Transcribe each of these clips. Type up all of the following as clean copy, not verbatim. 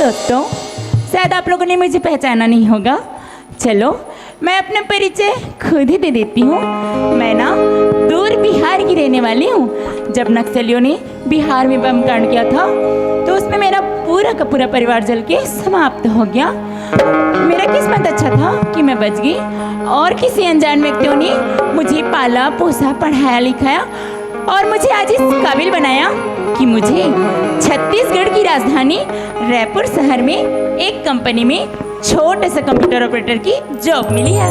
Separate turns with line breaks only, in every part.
दोस्तों, शायद आप लोगों ने मुझे पहचाना नहीं होगा। चलो मैं अपना परिचय खुद ही दे देती हूँ। मैं ना दूर बिहार की रहने वाली हूँ। जब नक्सलियों ने बिहार में बम कांड किया था तो उसमें मेरा पूरा का पूरा परिवार जल के समाप्त हो गया। मेरा किस्मत अच्छा था कि मैं बच गई और किसी अनजान व्यक्तियों ने मुझे पाला पोसा पढ़ाया लिखाया और मुझे आज इस काबिल बनाया कि मुझे छत्तीसगढ़ की राजधानी रायपुर शहर में एक कंपनी में छोटे से कंप्यूटर ऑपरेटर की जॉब मिली है।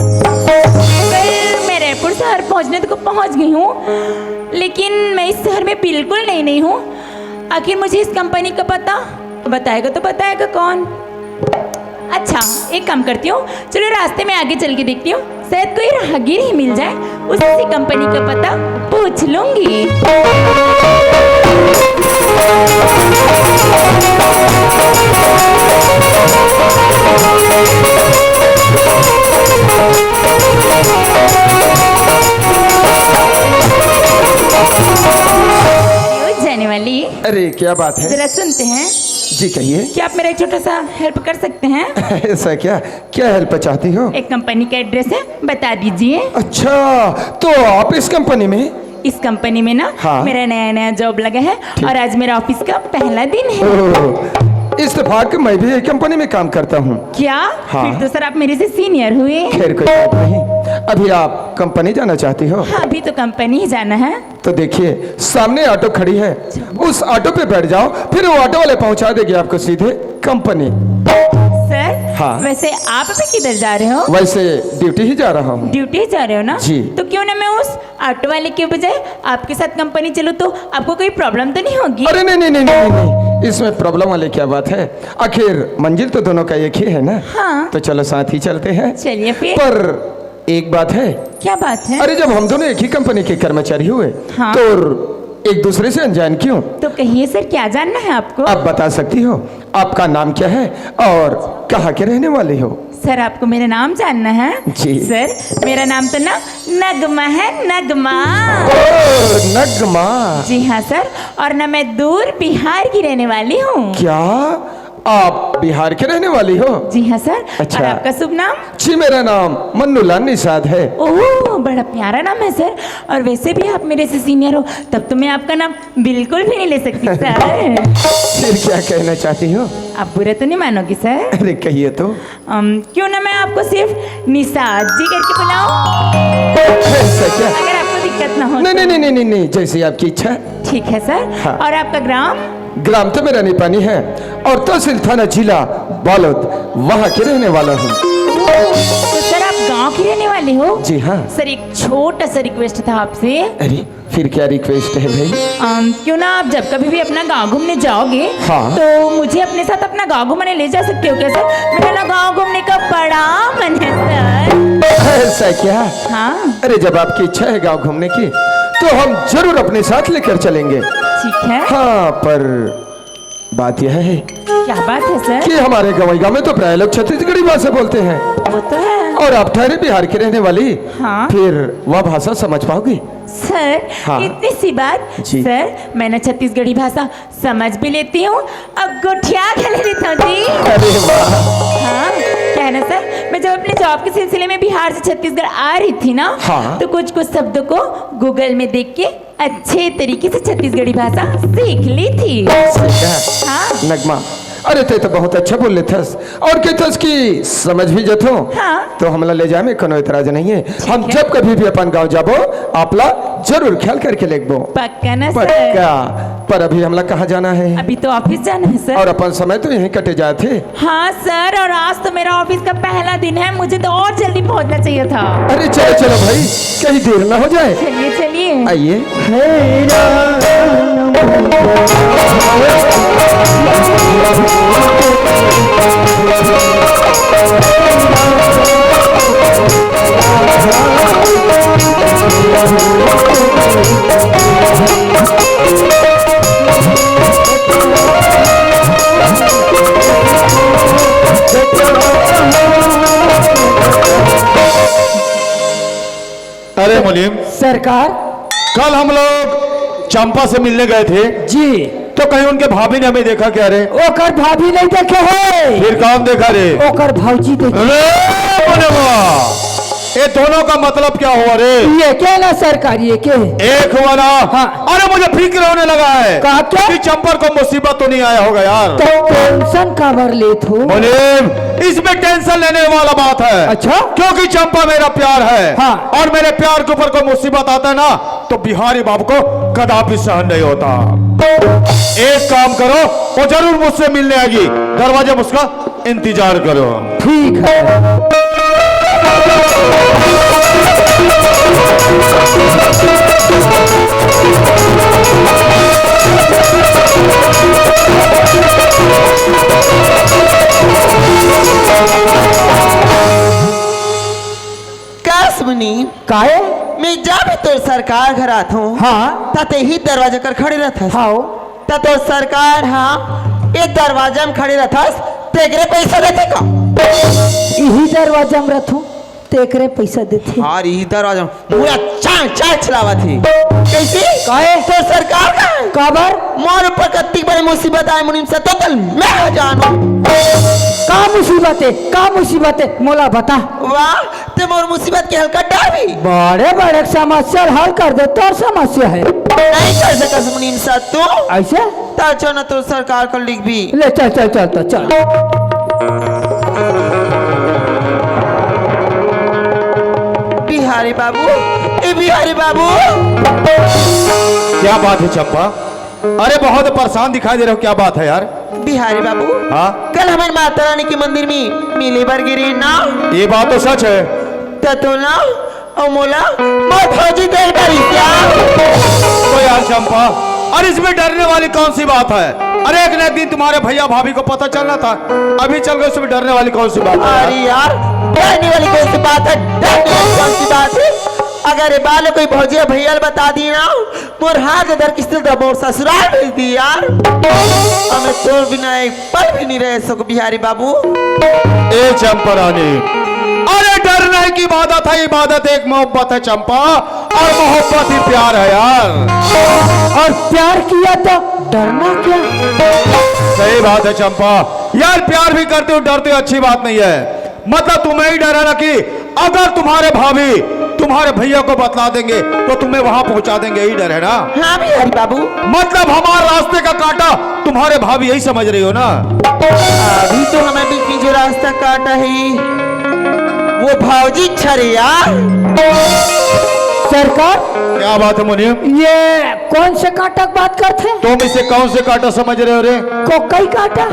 मैं रायपुर शहर पहुंचने तक पहुंच गई हूँ, लेकिन मैं इस शहर में बिल्कुल नहीं हूँ। आखिर मुझे इस कंपनी का पता बताएगा तो बताएगा कौन? अच्छा, एक काम करती हूँ, चलो रास्ते में आगे चल के देखती हूँ, शायद कोई राहगीर ही मिल जाए, उससे कंपनी का पता पूछ लूंगी। जाने वाली।
अरे क्या बात है,
जरा सुनते हैं।
जी कहिए।
क्या आप मेरा एक छोटा सा हेल्प कर सकते हैं?
ऐसा क्या क्या हेल्प चाहती हो?
एक कंपनी का एड्रेस है, बता दीजिए।
अच्छा, तो आप इस कंपनी में?
इस कंपनी में ना
हाँ।
मेरा नया जॉब लगा है और आज मेरा ऑफिस का पहला दिन है।
ओह, इत्तेफाक मैं भी एक कंपनी में काम करता हूँ।
क्या?
हाँ।
फिर तो सर आप मेरे से सीनियर हुए।
खैर कोई बात नहीं। अभी आप कंपनी जाना चाहती हो?
हाँ, अभी तो कंपनी ही जाना है।
तो देखिए सामने ऑटो खड़ी है, उस ऑटो पे बैठ जाओ, फिर वो ऑटो वाले पहुंचा देगी आपको सीधे कंपनी।
सर
हाँ।
वैसे आप अभी किधर जा रहे हो?
वैसे ड्यूटी ही जा रहा हूँ।
ड्यूटी जा रहे हो ना?
जी।
तो क्यों ना मैं उस ऑटो वाले के बजाय आपके साथ कंपनी चलूं, तो आपको कोई प्रॉब्लम तो नहीं होगी?
अरे नहीं, इसमें प्रॉब्लम वाली क्या बात है, आखिर मंजिल तो दोनों का एक ही है ना।
हाँ।
तो चलो साथ ही चलते हैं।
चलिए फिर।
पर एक बात है।
क्या बात है?
अरे जब हम दोनों एक ही कंपनी के कर्मचारी हुए,
हाँ।
तो एक दूसरे से अनजान क्यों?
तो कहिए सर, क्या जानना है आपको?
आप बता सकती हो आपका नाम क्या है और कहाँ के रहने वाले हो?
सर आपको मेरा नाम जानना है?
जी।
सर मेरा नाम तो ना नगमा है, नगमा।
ओह, नगमा।
जी हाँ सर, और ना मैं दूर बिहार की रहने वाली हूँ।
क्या आप बिहार के रहने वाली हो?
जी हाँ सर।
अच्छा।
और आपका शुभ नाम?
जी मेरा नाम मन्नूलाल निषाद है।
ओह, बड़ा प्यारा नाम है सर। और वैसे भी आप मेरे से सीनियर हो, तब तो मैं आपका नाम बिल्कुल भी नहीं ले सकती सर।
फिर क्या कहना चाहती हो?
आप बुरा तो नहीं मानोगी सर?
अरे कहिए तो।
क्यों ना मैं आपको सिर्फ निषाद जी करके बुलाऊं,
ऐसा क्या?
अगर आपको दिक्कत ना हो?
नहीं, जैसी आपकी इच्छा।
ठीक है सर।
हाँ।
और आपका ग्राम?
ग्राम तो मेरा निपानी है और तहसील थाना जिला बालोद, वहाँ के रहने वाला हूँ।
तो सर आप गांव की रहने वाले हो?
जी हाँ।
सर एक छोटा सा रिक्वेस्ट था आपसे।
अरे फिर क्या रिक्वेस्ट है भाई?
क्यों ना आप जब कभी भी अपना गांव घूमने जाओगे,
हाँ।
तो मुझे अपने साथ अपना गांव घूमने ले जा सकते हो क्या सर? मेरा ना गांव घूमने का बड़ा मन है सर।
ऐसा क्या?
हाँ।
अरे जब आपकी इच्छा है गांव घूमने की, तो हम जरूर अपने साथ लेकर चलेंगे।
ठीक है।
हाँ, पर बात यह है
क्या बात है सर?
कि हमारे गवैया में तो प्राय लोग छत्तीसगढ़ी भाषा बोलते हैं
वो तो है।
और आप ठहरे बिहार की रहने वाली।
हाँ।
फिर वह भाषा समझ पाओगी?
सर
हाँ।
इतनी सी बात।
जी।
सर मैंने छत्तीसगढ़ी भाषा समझ भी लेती हूँ और गुठिया खेल लेता हूँ जी।
अरे वाह।
हाँ, क्या है ना सर, मैं जब अपने जॉब के सिलसिले में बिहार से छत्तीसगढ़ आ रही थी ना,
हाँ।
तो कुछ शब्दों को गूगल में देख के अच्छे तरीके से छत्तीसगढ़ी भाषा सीख ली थी। हाँ।
नगमा, अरे ते तो बहुत अच्छा बोल लेथस और कहथस कि समझ भी जथो।
हाँ।
तो हमला ले जाए में कोनो एतराज नहीं है। हम
है।
जब कभी भी अपन गांव जाबो आपला जरूर ख्याल करके लेगबो।
पक्का ना सर?
पक्का। पर अभी हमला कहाँ जाना है?
अभी तो ऑफिस जाना है सर।
और अपन समय तो यहीं कटे जाए थे।
हाँ सर, और आज तो मेरा ऑफिस का पहला दिन है, मुझे तो और जल्दी पहुंचना चाहिए था।
अरे चलो चलो भाई, कहीं देर ना हो जाए।
चलिए चलिए।
आइए।
अरे मुनीम,
सरकार।
कल हम लोग चंपा से मिलने गए थे,
जी।
तो कहीं उनके भाभी ने हमें देखा क्या रे?
ओकर भाभी नहीं देखे है,
फिर कौन देखा रे?
ओकर भौजी देखे।
अरे बोले वाह, ये दोनों का मतलब क्या हुआ रे?
ये क्या ना सरकार, ये के
एक हुआ ना?
हाँ।
अरे मुझे फिक्र होने लगा है
कहा क्या?
कि चंपर को मुसीबत तो नहीं आया होगा यार।
तो टेंशन कवर ले थो।
मुनीम, इसमें टेंशन लेने वाला बात है।
अच्छा?
क्योंकि चंपा मेरा प्यार है।
हाँ।
और मेरे प्यार के ऊपर कोई मुसीबत आता है ना, तो बिहारी बाबू को कदापि सहन नहीं होता। एक काम करो, वो जरूर मुझसे मिलने आएगी, दरवाजे में उसका इंतजार करो।
ठीक है।
मुनी
काहे?
मैं जा भी तो सरकार घर आत हूँ।
हाँ।
तते ही दरवाजा कर खड़े रहथस।
हाँ।
तो सरकार हाँ ये दरवाजा में खड़े रहथस, तेरे पैसा देते का?
यही दरवाजा में रखूं तेकरे पैसा देते।
और यही दरवाजा में पूरा चाय चाय चलावा थी। कैसे?
काहे?
तो सरकार का
काबर?
मोर ऊपर कत्ती बड़ी मुसीबत आए मुनीम से, तो तल मैं जानो
का मुसीबत है? का मुसीबत है मोला बता।
वाह, ते मोर मुसीबत के हल कर डाली।
बड़े बड़े समस्या हल कर दे, तोर समस्या है
नहीं कर सकस मुनीम सा तू
ऐसे।
ताचो न तो सरकार को लिख भी।
ले चल चल चल तो चल।
बिहारी बाबू, ए बिहारी बाबू।
क्या बात है चंपा? अरे बहुत परेशान दिखाई दे रहे हो, क्या बात है यार?
बिहारी बाबू,
हाँ?
कल हमारे माता रानी के मंदिर में मिली बर गिरी ना,
ये बात तो सच है।
तो ना और मोला मैं फौजी देर करी क्या?
तो यार चंपा, अरे इसमें डरने वाली कौन सी बात है? अरे एक न एक दिन तुम्हारे भैया भाभी को पता चलना था, अभी चल गए, उसमें डरने वाली कौन सी बात है?
अरे यार, डरने वाली कौन सी बात है? डरने वाली कौन सी बात है? अगर ये बाल कोई भौजिया भैया बता दी ना, मोर हाथ इधर किस्ते तो मोर ससुराल भेज दी यार। हमें तोर बिना एक पल भी नहीं रह सको बिहारी बाबू।
ए चंपा रानी, अरे डरने की इबादत है, इबादत एक मोहब्बत है चंपा, और मोहब्बत ही प्यार है यार।
और प्यार किया तो डरना क्या?
सही बात है चंपा यार, प्यार भी करते हो डरते हो अच्छी बात नहीं है। मतलब तुम्हें ही डर है ना कि अगर तुम्हारे भाभी तुम्हारे भैया को बतला देंगे तो तुम्हें वहां पहुंचा देंगे, यही डर है ना?
हाँ बिहारी बाबू।
मतलब हमारे रास्ते का कांटा तुम्हारे भाभी, यही समझ रही हो ना?
अभी तो हमें बीच में जो रास्ता काटा है वो भौजी छरे यार।
सरकार,
क्या बात है मुनीम?
ये कौन से कांटा की बात करते?
तुम इसे कौन से कांटा समझ रहे हो रे?
कोकई कांटा?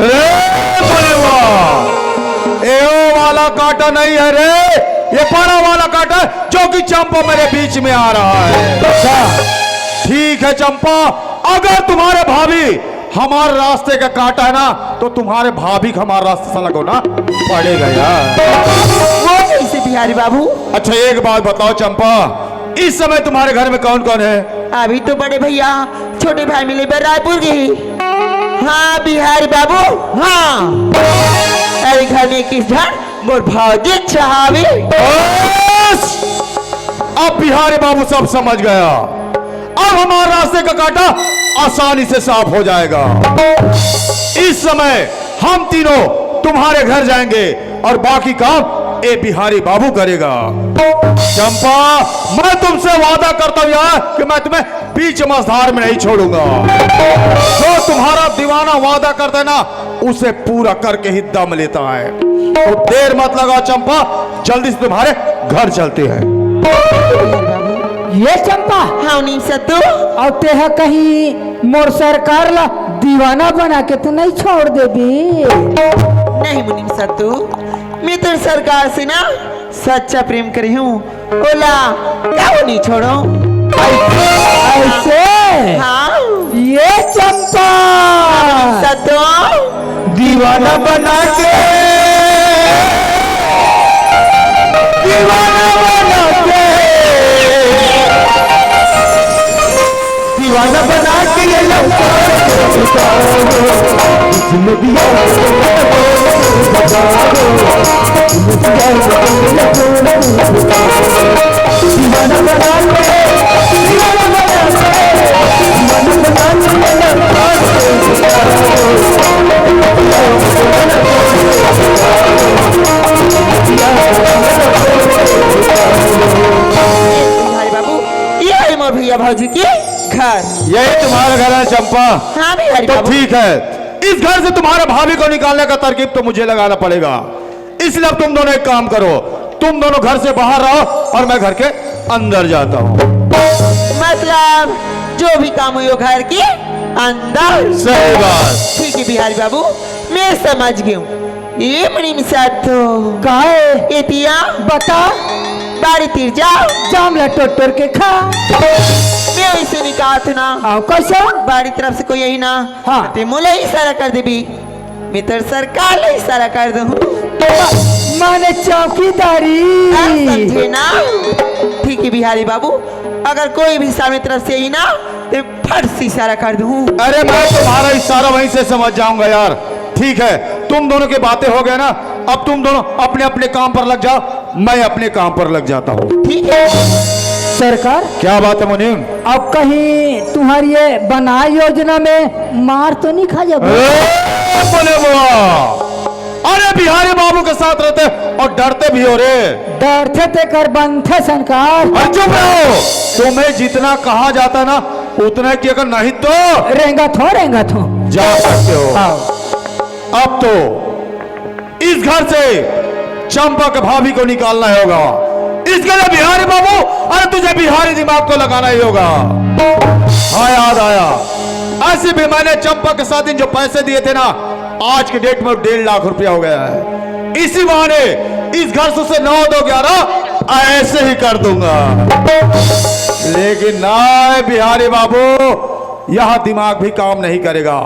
ए ओ वाला कांटा नहीं है रे, ये बड़ा वाला कांटा है जो कि चंपा मेरे बीच में आ रहा है। ठीक है चंपा, अगर तुम्हारे भाभी हमारे रास्ते का कांटा है ना, तो तुम्हारे भाभी का हमारा रास्ता सा लगो ना पड़ेगा यार।
वो कैसे बिहारी बाबू?
अच्छा एक बात बताओ चंपा, इस समय तुम्हारे घर में कौन कौन है?
अभी तो बड़े भैया छोटे भाई मिले रायपुर गई। हाँ बिहारी बाबू, हाँ अरे घर में किस घर मोर भौजी छहावी।
अब बिहारी बाबू सब समझ गया, अब हमारे रास्ते का कांटा आसानी से साफ हो जाएगा। इस समय हम तीनों तुम्हारे घर जाएंगे और बाकी काम ए बिहारी बाबू करेगा। चंपा, मैं तुमसे वादा करता हूं यार कि मैं तुम्हें बीच मझधार में नहीं छोड़ूंगा। जो तुम्हारा दीवाना वादा करता है ना, उसे पूरा करके ही दम लेता है। तो देर मत लगाओ चंपा, जल्दी से तुम्हारे घर चलते हैं।
ये चंपा,
हाँ नीम सत्तू।
और तेह कहीं मोर सरकार ला दीवाना बना के तो नहीं छोड़ देबी?
नहीं मुनीम सत्तू, मैं तो सरकार से ना सच्चा प्रेम करी हूँ, ओला क्या वो नहीं छोड़ो।
ऐसे?
हाँ
ये चंपा
सत्तू
दीवाना बना के, दीवाना बना के, दीवाना बना के ये लौटा इसमें दिया दीवाना बना के, दीवाना बना के, दीवाना बना के ये लौटा
भौजी के घर।
यही तुम्हारा घर है चंपा?
हाँ बिहारी
तो
बाबू।
ठीक है, इस घर से तुम्हारे भाभी को निकालने का तरकीब तो मुझे लगाना पड़ेगा। इसलिए अब तुम दोनों एक काम करो, तुम दोनों घर से बाहर रहो और मैं घर के अंदर जाता हूँ।
मतलब जो भी काम हुई हो घर के अंदर।
सही बात।
ठीक है बिहारी बाबू, मैं समझ गया हूँ। ये मणि मिसाद तो
काहे
एतिया
बता
बाड़ी तीर जाओ,
जामला टोटर के खा।
मैं वैसे नहीं कहा था ना,
आओ कैसे?
बाड़ी तरफ से कोई यही ना।
हाँ।
ते मुला इशारा कर दे भी, मैं तेरे सरकार ले इशारा कर दूँ।
माने चौकीदारी।
समझे ना? ठीक है बिहारी बाबू, अगर कोई भी सामने तरफ से ही ना तो फट से इशारा कर दूँ।
अरे मैं तुम्हारा इशारा वहीं से समझ जाऊंगा यार। ठीक है, तुम दोनों की बातें हो गए ना, अब तुम दोनों अपने अपने काम पर लग जाओ, मैं अपने काम पर लग जाता हूँ।
ठीक है
सरकार,
क्या बात है मुनीम?
अब कहीं तुम्हारी ये बनाई योजना में मार तो नहीं खा जाओ?
बोले बुआ, अरे बिहारी बाबू के साथ रहते और डरते भी हो रे।
डरते थे कर बनते संकार।
अरे चुप रहो, तुम्हें जितना कहा जाता ना उतना किया, अगर नहीं तो
रेंगा थो
जा सकते हो।
आओ।
अब तो इस घर से चंपा के भाभी को निकालना होगा। इसके लिए बिहारी बाबू, अरे तुझे बिहारी दिमाग को लगाना ही होगा। हाँ याद आया, ऐसे भी मैंने चंपा के साथ जो पैसे दिए थे ना, आज के डेट में 1.5 लाख रुपया हो गया है। इसी बहाने इस घर से उसे 9 2 11 ऐसे ही कर दूंगा। लेकिन ना बिहारी बाबू, यह दिमाग भी काम नहीं करेगा।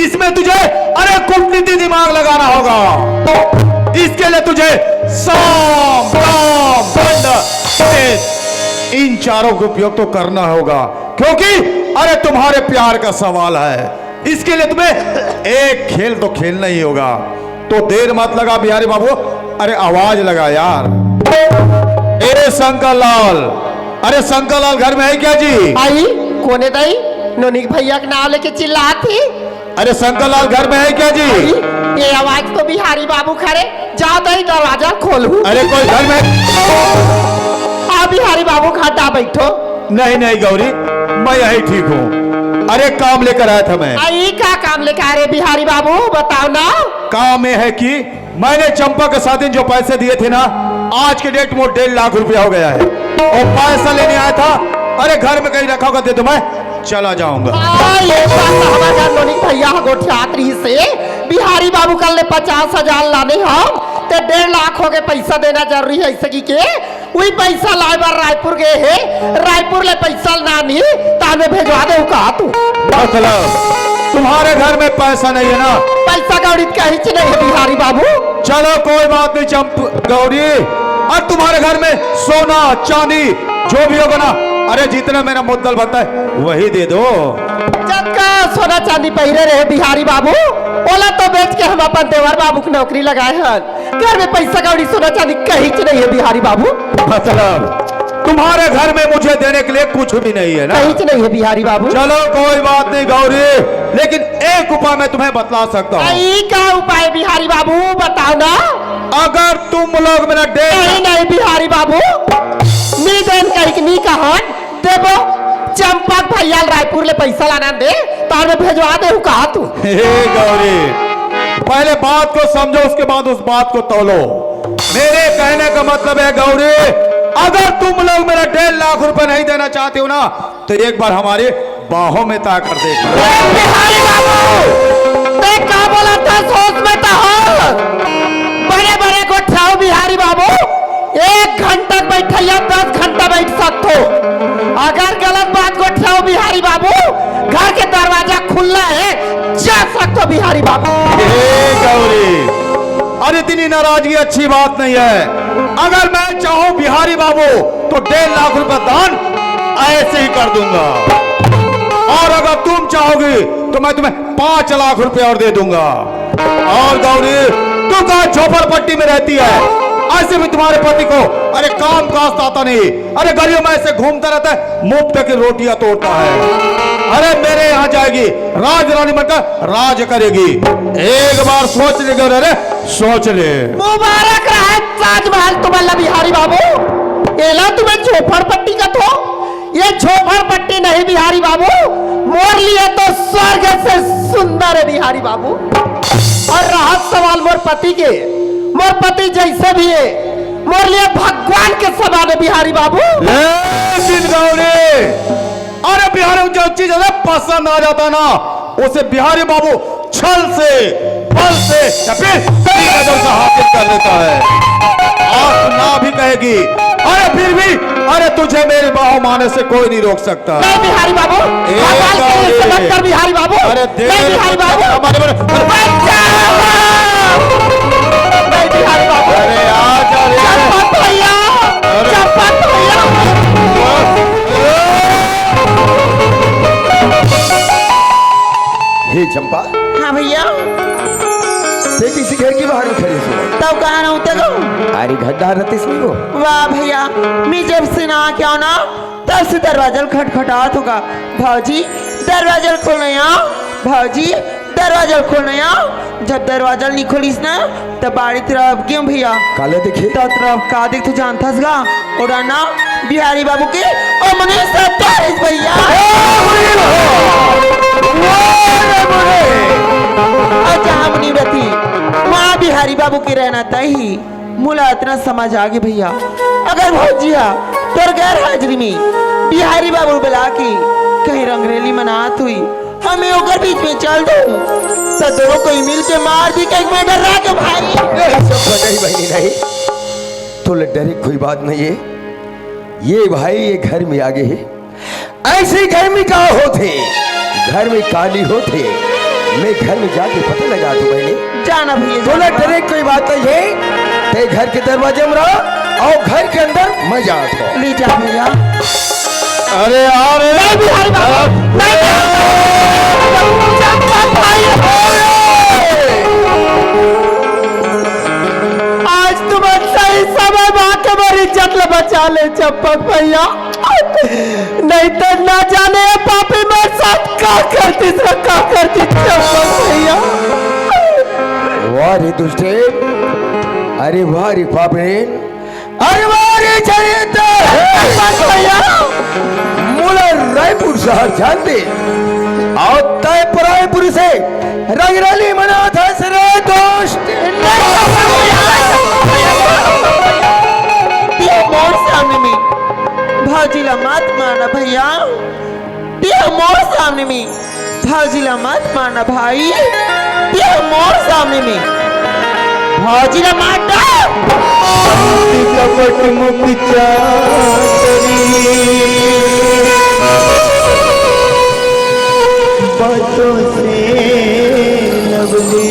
इसमें तुझे अरे कूटनीति दिमाग लगाना होगा। इसके लिए तुझे साम दाम दंड भेद इन चारों का उपयोग तो करना होगा, क्योंकि अरे तुम्हारे प्यार का सवाल है। इसके लिए तुम्हें एक खेल तो खेलना ही होगा। तो देर मत लगा बिहारी बाबू, अरे आवाज लगा यार। ए शंकर लाल, अरे शंकर लाल घर में है क्या जी?
आई कोने दाई नोनिक भैया के नाम लेके चिल्लाती।
अरे शंकर लाल घर में है क्या जी?
ये आवाज तो बिहारी बाबू खड़े, जाओ दाई दरवाजा खोलू।
अरे कोई घर में?
हाँ बिहारी बाबू घाटा बैठो।
नहीं नहीं गौरी, मैं यही ठीक हूँ। अरे काम लेकर आया था मैं।
आई क्या काम लेकर आ रहे बिहारी बाबू, बताओ ना।
काम यह है कि मैंने चंपा के साथ जो पैसे दिए थे ना, आज के डेट में 1.5 लाख रुपया हो गया है और पैसा लेने आया था। अरे घर में कहीं रखा होगा दे दो, मैं चला जाऊंगा।
ये बात तो हमारा नोनिक भैया गोठियात्री से बिहारी बाबू कल ने 50,000 लाने हम तो 1.5 लाख हो गए, पैसा देना जरूरी है। ऐसे की के वही पैसा लाए बार रायपुर गए है, रायपुर ले पैसा लानी ताने भेजवा दे कहा तू।
मतलब तुम्हारे घर में पैसा नहीं है ना?
पैसा गौरी कहीं से नहीं है बिहारी बाबू।
चलो कोई बात नहीं चंप गौरी, और तुम्हारे घर में सोना चांदी जो भी होगा ना, अरे जितना मेरा मुद्दल बनता है वही दे दो।
चक्का सोना चांदी पहरे रहे बिहारी बाबू, ओला तो बेच के हम अपन देवर बाबू की नौकरी लगाए हैं। घर में पैसा कौड़ी सोना चांदी कहीं से नहीं है बिहारी बाबू।
मतलब तुम्हारे घर में मुझे देने के लिए कुछ भी नहीं है ना?
कहीं से नहीं है बिहारी बाबू।
चलो कोई बात नहीं गौरी, लेकिन एक उपाय मैं तुम्हें बतला सकता हूँ।
आई क्या उपाय बिहारी बाबू, बताओ ना।
अगर तुम लोग मेरा
नहीं नहीं बिहारी बाबू, नी देन कहीं नी कहन देबो। चंपक भैया रायपुर ले पैसा लाना दे तार में भेजवा दे कहा तू।
हे गौरी, पहले बात को समझो, उसके बाद उस बात को तोलो। मेरे कहने का मतलब है गौरी, अगर तुम लोग मेरा 1.5 लाख रुपए नहीं देना चाहते हो ना, तो एक बार हमारे बाहों में ता कर देखो।
बिहारी बाबू देख क्या बोला था, सोच में तो हो। बड़े बड़े को ठाओ बिहारी बाबू, 1 घंटा बैठे या 10 घंटा बैठ सकते हो। अगर गलत बात को ठाओ बिहारी बाबू, घर के दरवाजा खुला है, जा सकते हो बिहारी बाबू।
हे गौरी, अरे इतनी नाराजगी अच्छी बात नहीं है। अगर मैं चाहूं बिहारी बाबू तो 1.5 लाख रुपए दान ऐसे ही कर दूंगा, और अगर तुम चाहोगी तो मैं तुम्हें 5 लाख रुपए और दे दूंगा। और गौरी, तू कहाँ झोपड़पट्टी में रहती है? ऐसे भी तुम्हारे पति को अरे काम काज आता नहीं, अरे गलियों में ऐसे घूमता रहता है, मुफ्त की रोटियां तोड़ता है। अरे मेरे यहाँ जाएगी, राज रानी बनकर राज करेगी। एक बार सोच ले गौरी, अरे सोच ले।
मुबारक रहे ताजमहल तुम्हारा बिहारी बाबू। एला तुम्हें झोपड़पट्टी का तो ये झोपड़पट्टी नहीं बिहारी बाबू, मोर लिए तो स्वर्ग से सुंदर है बिहारी बाबू। और रहा सवाल मोर पति के, मोर पति जैसे भी है मोर लिए भगवान के समान है बिहारी बाबू।
लेकिन गौरी, अरे बिहारी जो चीज है पसंद आ जाता ना, उसे बिहारी बाबू छल से, बल से या फिर नजर से हासिल कर लेता है। आप ना भी कहेगी, अरे फिर भी, अरे तुझे मेरे बाहों माने से कोई नहीं रोक सकता।
नहीं बिहारी बाबू, भगवान के लिए समझ कर बिहारी बाबू।
अरे
नहीं बिहारी बाबू, नहीं बिहारी बाबू।
अरे आजा रे।
चंपक भैया, चंपक भैया।
हे चंपा,
हाँ भैया,
ते किसी घर के बाहर में खड़ी हो?
तब कहाँ रहूँ तक
अरे गद्दार रहते इसमें वो।
वाह भैया, मैं जब से ना क्या ना तब से दरवाजा खटखटात होगा। भाजी दरवाजा खोलने आओ, भाजी दरवाजा खोलने आओ। जब दरवाजा नहीं खोलीस ना तब बाड़ी तरफ क्यों भैया
काले दिखे
तो तरफ का देख तू जानता गा और ना बिहारी बाबू के और मने सब तारीफ भैया। अच्छा हम नहीं रहती माँ बिहारी बाबू के रहना तही मुला इतना समझ आ गई भैया। अगर भौजिया तोर गैर हाजिरी में बिहारी बाबू बुला के कहीं रंगरेली मनात हुई हमें ओकर बीच में चल दो तो दोनों कोई मिल के मार दी कहीं मैं डर रहा के भाई।
सब नहीं बहनी नहीं, तो डरे कोई बात नहीं है। ये भाई ये घर में आगे है, ऐसे घर में कहा होते, घर में काली होते। मैं घर में जाके पता लगा दूं मैंने
जाना भैया,
तो डरे कोई बात नहीं है। ते घर के दरवाजे में रहो और घर के अंदर मजा आता
ले जा भैया।
अरे यार,
नहीं बिहारी बाबू, आज तुम सही समय माँ के मेरी इज्जत ले बचा ले चंपक भैया, नहीं तो ना जाने पापी मेरे साथ क्या करती चंपक भैया।
वाह रे दुष्टे, अरे वाह रे पापड़ेन, अरे वाह रे चरित्र
भैया
मुला रायपुर शहर जान दे और तय रायपुर से रंगरली मना था सरे दोस्त।
मोर सामने में भाजीला मत मारना भैया, मोर सामने में भाजीला मत मारना भाई, मोर सामने में भाजीला मारना।
कपट मुख बातों से लवली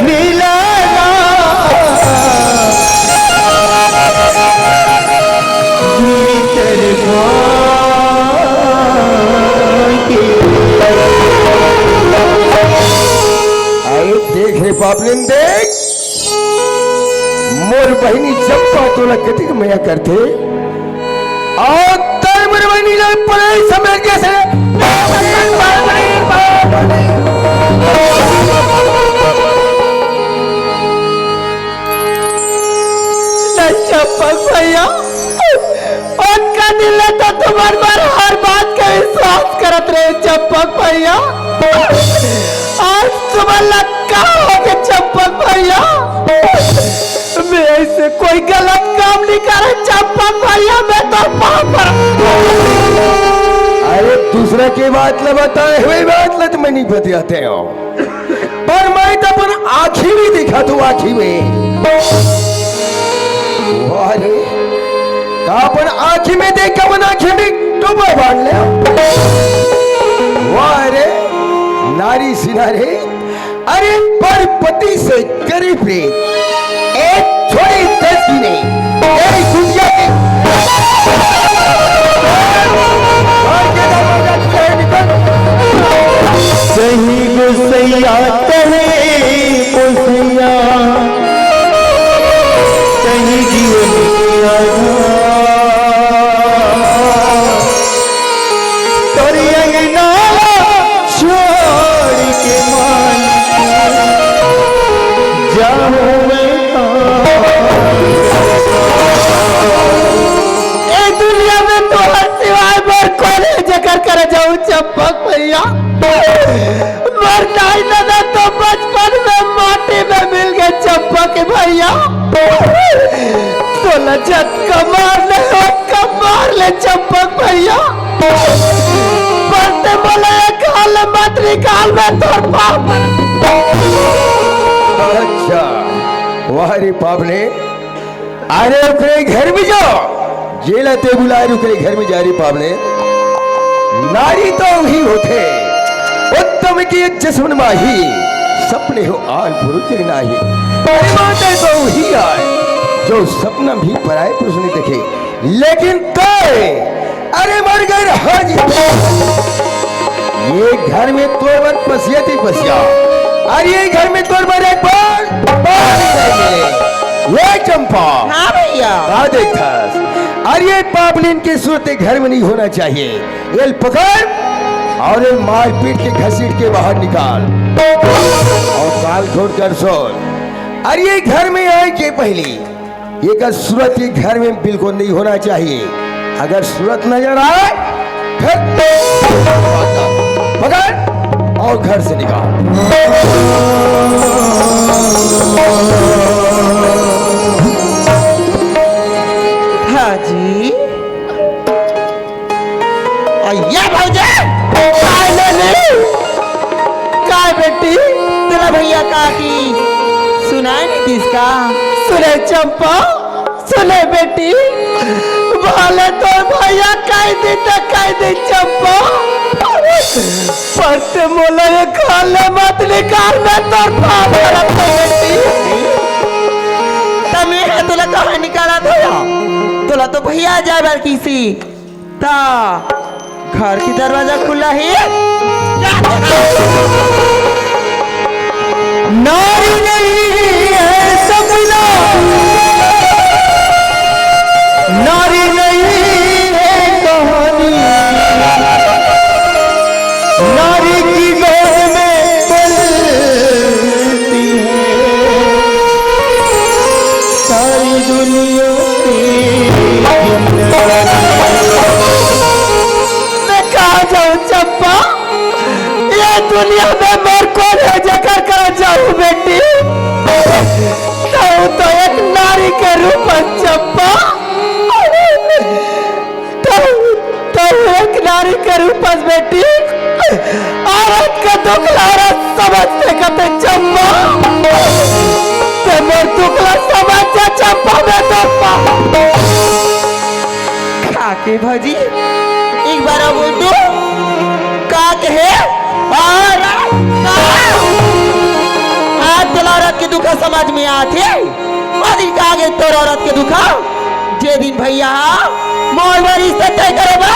मिलाना
देख रे पापलिन देख, मोर बहनी जब तोला कति मया करते और तय मोर बहनी जब पढ़ाई समय कैसे
चंपक भैया दिल तो तुम्हारे बार हर बात का विश्वास करत रहे चंपक भैया। आज तुम्हारा लक्का हो गया चंपक भैया, मैं ऐसे कोई गलत काम नहीं करे चंपक भैया, मैं तो पाप।
अरे दूसरा की बात ल बताए हुई बात ल मैं नहीं बतियाते हो, पर मैं तो अपन आँखी में दिखा तू आँखी में। वाह रे, अपन आँखी में देख के अपन आँखी में टोपा बांध ले। वाह रे नारी सिनारे, अरे पर पति से करीब रे एक छोड़ी दस की नहीं एक दुनिया की
सही गुस्सैया कहे गुस्सैया कहीं जीवन तोरी अंगना छोड़ के मान जाऊं मैं जाऊं चंपक भैया, मरना ही लगा तो बचपन में माटी में मिल गए चंपक भैया। तो लजत मार ले चंपक भैया, पढ़ते बोले काल मत निकाल में तोड़ पाप।
अच्छा वाहरी पापने, अरे अपने घर में जाओ, जेला ते बुलाए रुके घर में जा रही पापने। नारी तो ही होते उत्तम की जस्म माही, सपने हो आन पुरुष नाही। माते तो ही आए जो सपना भी पराए पुरुष नहीं देखे, लेकिन कहे अरे मर गए हाजी। ये घर में तोड़ पसिया थी पसिया, अरे ये घर में तोड़ एक बार ये चंपा।
हाँ भैया।
देखा अरे ये पापलिन की सूरत घर में नहीं होना चाहिए। ये पकड़ और ये मार पीट के घसीट के बाहर निकाल और काल खोद कर सोच। अरे ये घर में आए के पहले ये का सूरत के घर में बिल्कुल नहीं होना चाहिए। अगर सूरत नजर आए फिर पकड़ और घर से निकाल।
हाँ जी। या भौजे
काय बेटी,
तेरा भैया का की सुनाई नहीं थी इसका?
सुने चंपा, सुने बेटी, भाले तो भैया कह दी चंपा, पढ़ते बोले खाले मत निकाल में तोड़ पाप बेटी।
तमें तुला कहाँ निकाला था? तुला तो भैया जाए बार किसी ता घर की दरवाजा खुला है।
नारी नहीं है सबला, नारी नहीं है कहानी, नारी की गोद में पलती है सारी दुनिया की। मैं कहाँ जाऊँ चंपा, ये दुनिया में मेरे को ले जाकर कर जाऊँ बेटी। तो एक नारी के रूप में चंपा, तो एक नारी के रूप में बेटी, औरत का दुख औरत समझते कहते चंपा, ते मोर दुखला समझ जा चंपा में तो
खाके भजी एक बार बोल दो का कहे। आज तो औरत के दुखा समझ में आते दिन का आगे तो औरत के दुखा जे दिन भैया मोर रिश्ता तय करे बा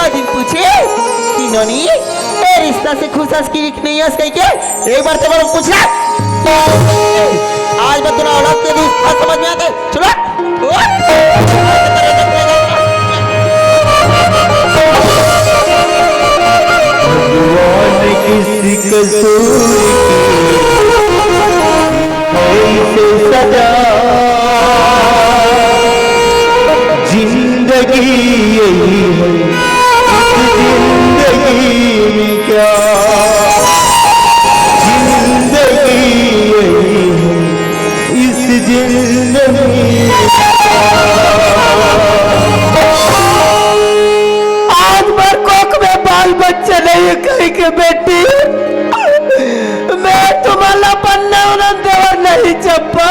दिन पूछे कि ननी ए रिश्ता से खुश हस की नहीं हस कह के एक बार तो बोलो पूछा। आज मैं तुला औरत के दुख समझ में आते चलो।
किसी कसूर की सजा, जिंदगी यही है जिंदगी में क्या, जिंदगी यही है इस जिंदगी। आज भर कोक में बाल बच्चे नहीं कहीं के बेटी, मैं तुम्हारा बनने देवर नहीं चंपा,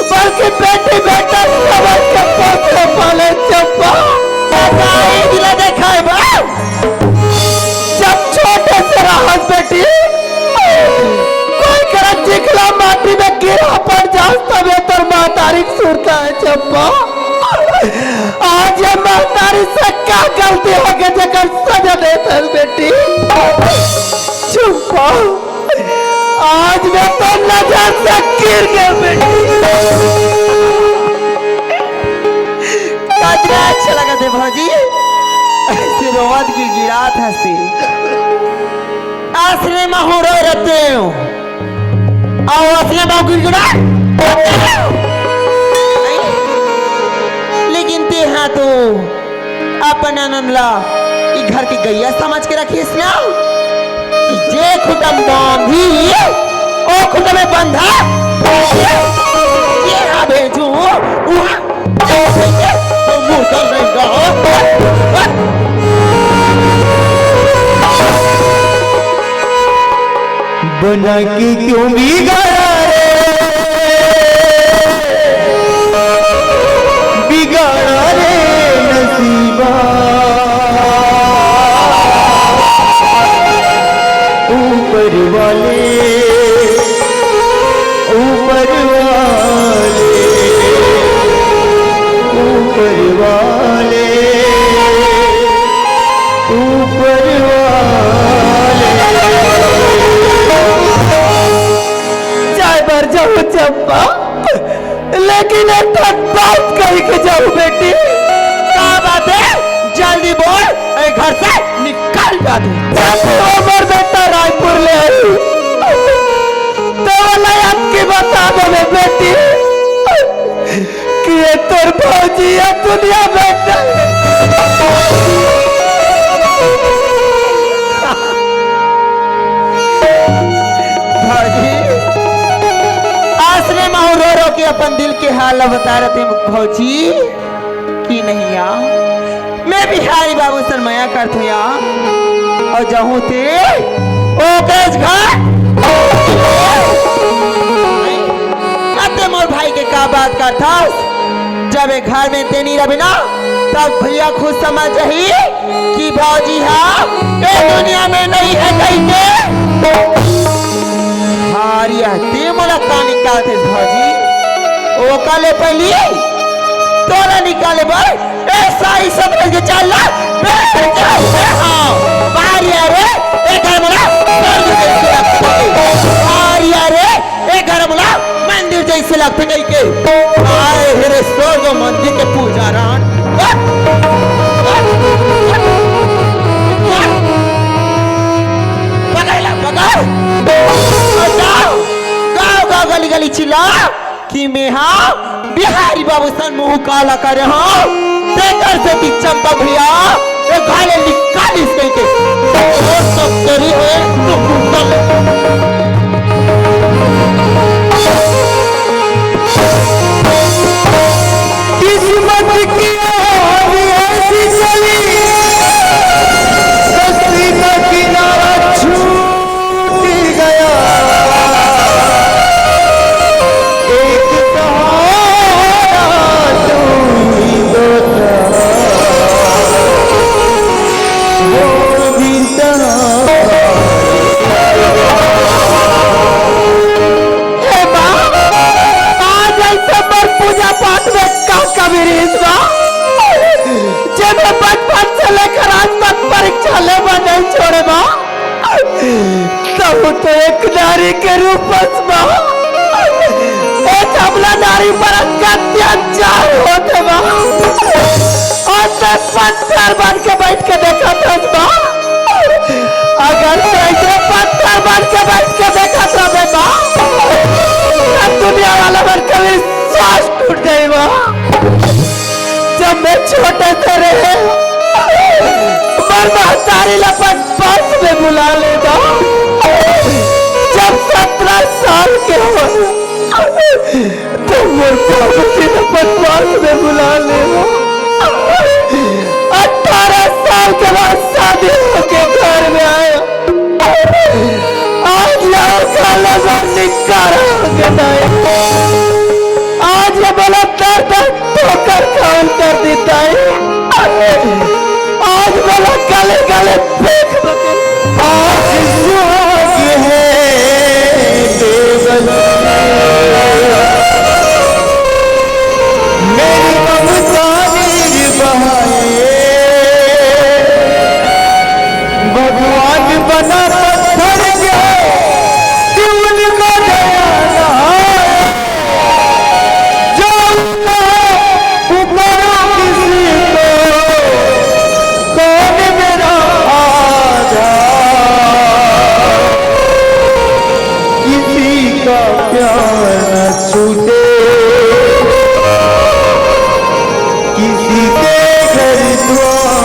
बल्कि बेटी बेटा समझ के पोते पाले चंपा। दिला देखा है बाप, जब छोटे से राहत बेटी कोई करा चिखला माटी में गिरा पड़ जाओ तब तर महतारी सुरता है चंपा। आज ये महतारी से क्या गलती हो गई जगह सजा देता है बेटी चंपा, आज मैं तो नजर से गिर गया बेटी।
कितना अच्छा लगा थे भौजी, ऐसे रोवत की गिरात हंसी असली में हो रहे रहते हो और असली में गिरा, लेकिन ते हाँ तो अपन आनंद ला ई घर की गैया समझ के रखिस ना। जे खुटम बांधी ओ खुटम में बंधा ये हा भेजू वहां मुंह कर रहेगा।
बना के क्यों बिगाड़ा रे नसीबा, ऊपर वाले ऊपर वाले ऊपर वाले ऊपर वाले। चाय बार जाओ चंपा, लेकिन एक बात कही के जाओ बेटी।
क्या बात है? जल्दी बोल, ए घर से निकल जा तू।
और बेटा रायपुर ले आई तो आपकी बता दो बेटी कि ये तोर भौजी है दुनिया बेटा।
भौजी आसरे में रो रो के अपन दिल के हाल बता रहे थे भौजी कि नहीं या मैं बिहारी बाबू शर्माया करत हूँ या और जाऊँ थे ओकेश घर अते मोर भाई के का बात करता जब एक घर में तेनी रहे ना तब भैया खुद समझ रही कि भौजी हाँ ये दुनिया में नहीं है कहीं के हारिया ते मोला का निकालते भौजी ओ काले पहली तोरा निकाले बार ऐसा ही सब के चल हाँ बारिया रे एक घर मोला बारिया रे एक घर मोला मंदिर जैसे लगते नहीं के आए हेरे स्वर्ग मंदिर के पूजा रान पकड़ गाँव गाँव गली गली चिल्ला कि मैं हाँ बिहारी बाबू सन मुंह काला करे हाँ तेकर से ती चंपा भैया ये घाले निकाल इस कहीं के वो सब तेरी है तो कुंडल
किस्मत की आवाज़ ऐसी चली कश्ती का किनारा छूट गया। एक सहारा तुम ही दो वो भी आज ऐसे पर पूजा पाठ में जब बचपन से लेकर आज तक परीक्षा ले नहीं छोड़े बा तब तो एक नारी के रूप में एक हमला नारी पर अत्याचार होते बा और पत्थर बन के बैठ के देखा था बा अगर ऐसे पत्थर बन के बैठ के देखा था बा दुनिया वाला बन के विश्वास टूट गई बा। जब मैं छोटे से रहे महतारी लपट पास में बुला लेगा जब 17 साल के हो तो मुझे लपट पास में बुला लेगा 18 साल के बाद शादी होके घर में आया आज लड़का लगा निकारा होके आज ये बोला दर्द ठोकर खान कर देता है आज बोला गले गले फेंक आज जोग है मेरी ममतानी बहाए भगवान बना पत्थर गया क्यों का छूटे किसी के घर द्वार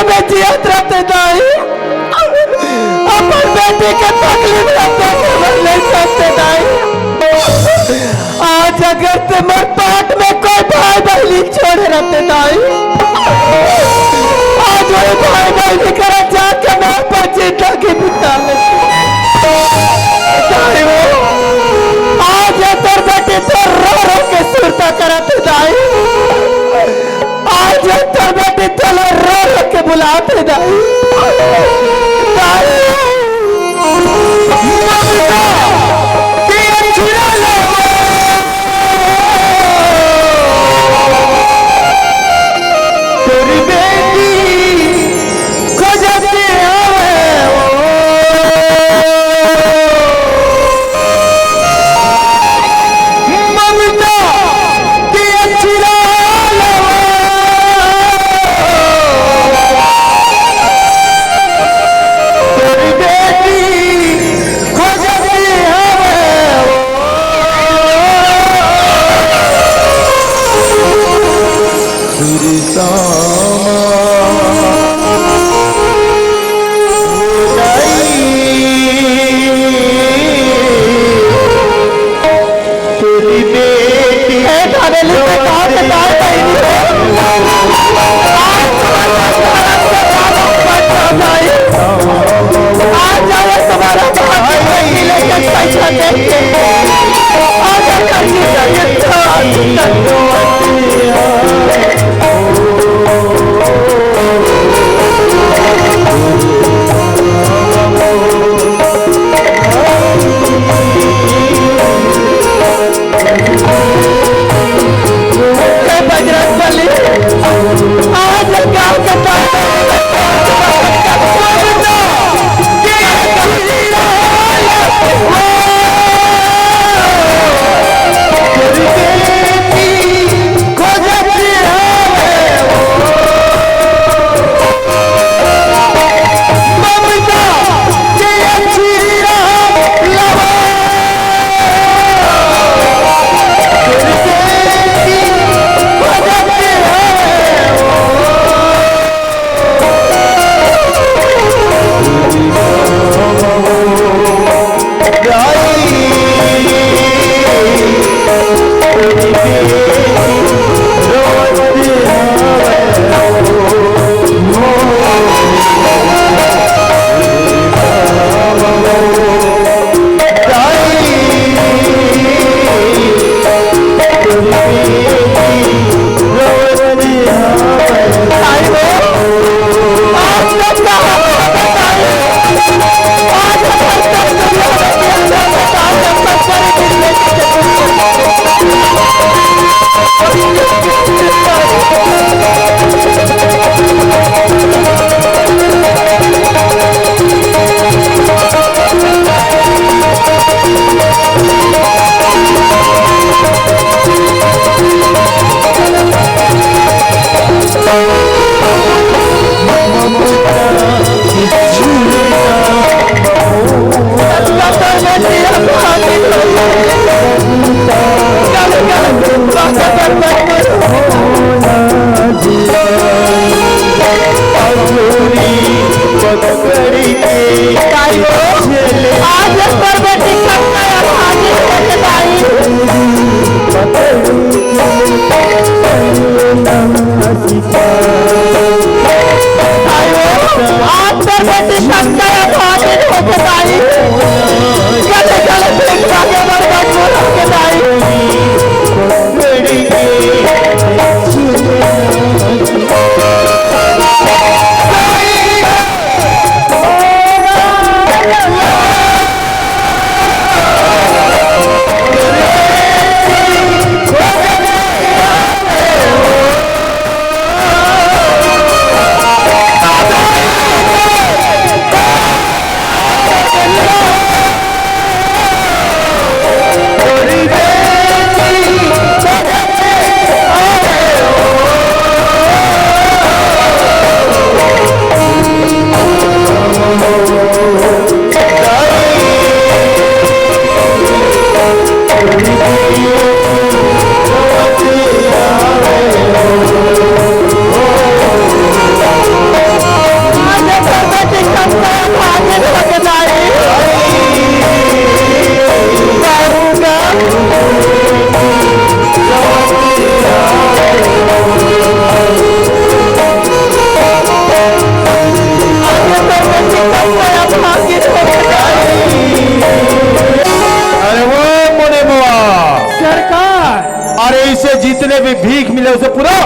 में जियत रहते दाई अपन बेटी के तकलीफ रहते खबर नहीं सकते दाई आज अगर तुम्हारे पाट में कोई भाई बहनी छोड़े रहते दाई आज वही भाई बहनी करा जाके मैं पर जिंदगी बिता लेते दाई वो आज तेरे बेटी तो रो रो के सुरता करते दाई आज तेरे बेटी तो रो रो के बुलाते दाई दाई तेरी बेटी खोजते ममता की अच्छी तेरी बेटी खोजते तेरी बेटी
जितने भी भीख मिले उसे पूरा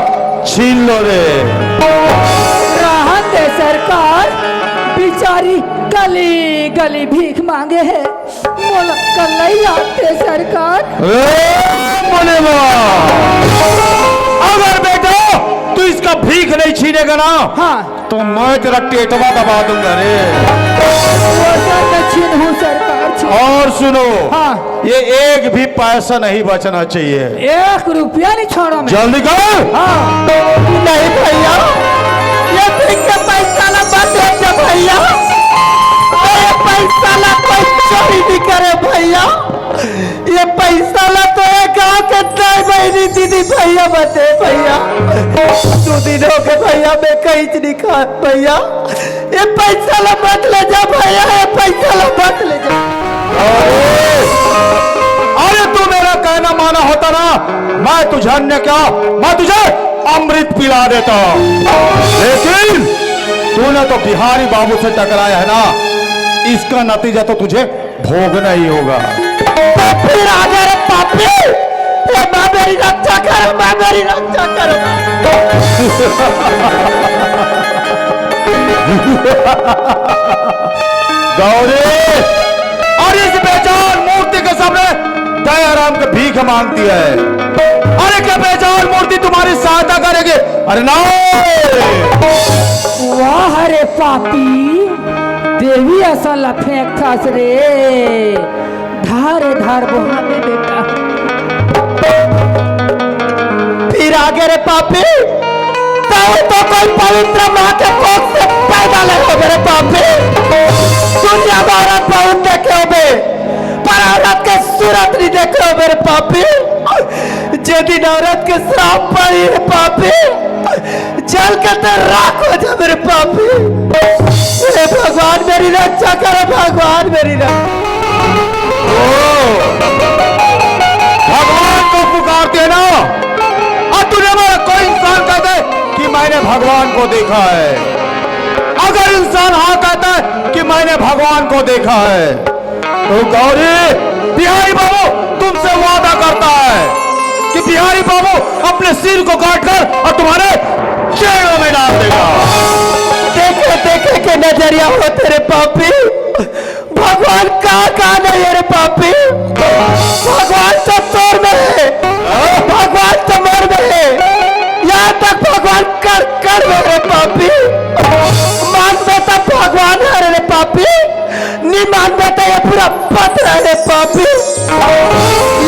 छीन लो रे।
राहत दे सरकार, बिचारी गली गली भीख मांगे है, मोला कल नहीं आते सरकार।
अगर बेटा तू इसका भीख नहीं छीनेगा ना,
हाँ
तो मैं तेरा टेटवा दबा दूंगा रे।
वो सर मैं छीन हूँ सरकार, छीन।
और सुनो,
हाँ।
ये एक भी पैसा नहीं बचना चाहिए।
1 रुपया नहीं छोड़ा मैं।
जल्दी करो।
हाँ
नहीं भैया, ये भीख के पैसा ना बंद है भैया। ये पैसा ला कोई चोरी नहीं करे भैया। ये पैसा ला तो एक गाँव के दाई बहनी दीदी भैया बते भैया। 2 दिनों के भैया मैं कहीं नहीं खा भैया। ये पैसा ला मत ले जा भैया, ये पैसा ला मत ले जा।
अरे तू मेरा कहना माना होता ना, मैं तुझे अन्य क्या, मैं तुझे अमृत पिला देता। लेकिन तूने तो बिहारी बाबू से टकराया है ना, इसका नतीजा तो तुझे भोगना ही होगा।
फिर आ गए रे पापी, ये माँ मेरी रक्षा करो, माँ मेरी रक्षा करो।
गौरी, और इस बेजान मूर्ति के सामने दयाराम के भीख मांगती है। अरे क्या बेजान मूर्ति तुम्हारी सहायता करेगी? अरे ना।
वाह रे पापी, देवी ऐसा लफेक था रे, धार धार बोहा में बेटा।
फिर आगे रे पापी, तो कोई पवित्र माँ के कोख से पैदा ले हो मेरे पापी। दुनिया में औरत बहुत देखे हो बे, पर औरत के सूरत नहीं देखे हो मेरे पापी। जे दिन औरत के श्राप पड़ी है पापी, जल के तो राख हो जा मेरे पापी। हे भगवान मेरी रक्षा करो, भगवान मेरी रक्षा।
भगवान को पुकारते ना, और तूने मेरा कोई इंसान कहता है कि मैंने भगवान को देखा है। अगर इंसान हाँ कहता है कि मैंने भगवान को देखा है, तो गौरी बिहारी बाबू तुमसे वादा करता है कि बिहारी बाबू अपने सिर को काटकर और तुम्हारे चेहरों में डाल देगा।
देखे देखे के नजरिया हो तेरे पापी। भगवान कहाँ नहीं है रे पापी। भगवान तो तोर में है, भगवान तो मोर में है, यहाँ तक भगवान कर कर में रे पापी। मानते तो भगवान है रे पापी, नहीं मानते तो ये पूरा पत्र है रे पापी।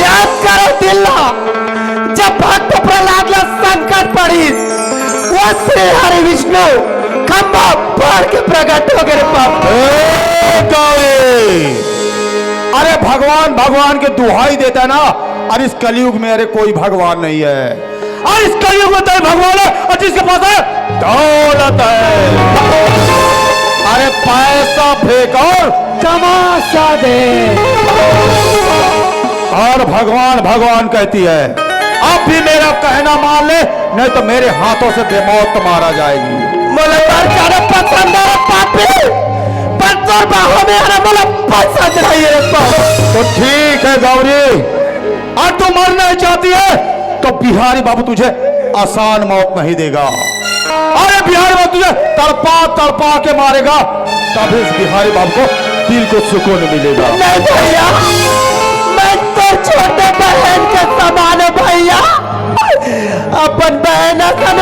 याद करो दिल्ला, जब भक्त प्रहलाद ला संकट पड़ी, वो श्री हरि विष्णु खंबा फाड़ के प्रकट हो गए पाप।
अरे भगवान भगवान के दुहाई देता ना, और इस कलयुग में अरे कोई भगवान नहीं है। और इस कलयुग में तो भगवान है, और जिसके पास है दौलत है। अरे पैसा फेंक और
तमाशा दे।
और भगवान भगवान कहती है। अब भी मेरा कहना मान ले, नहीं तो मेरे हाथों से बेमौत मारा जाएगी।
मुझे कर पसंद है पापी, पर तोर बाहों में आना मुझे पसंद नहीं है पापी।
तो ठीक है गौरी, और तू मरना चाहती है तो बिहारी बाबू तुझे आसान मौत नहीं देगा। अरे बिहारी बाबू तुझे तड़पा तड़पा के मारेगा, तब इस बिहारी बाबू को दिल को सुकून मिलेगा।
नहीं भैया, मैं तो छोटे बहन के समान है भैया। अपन बहन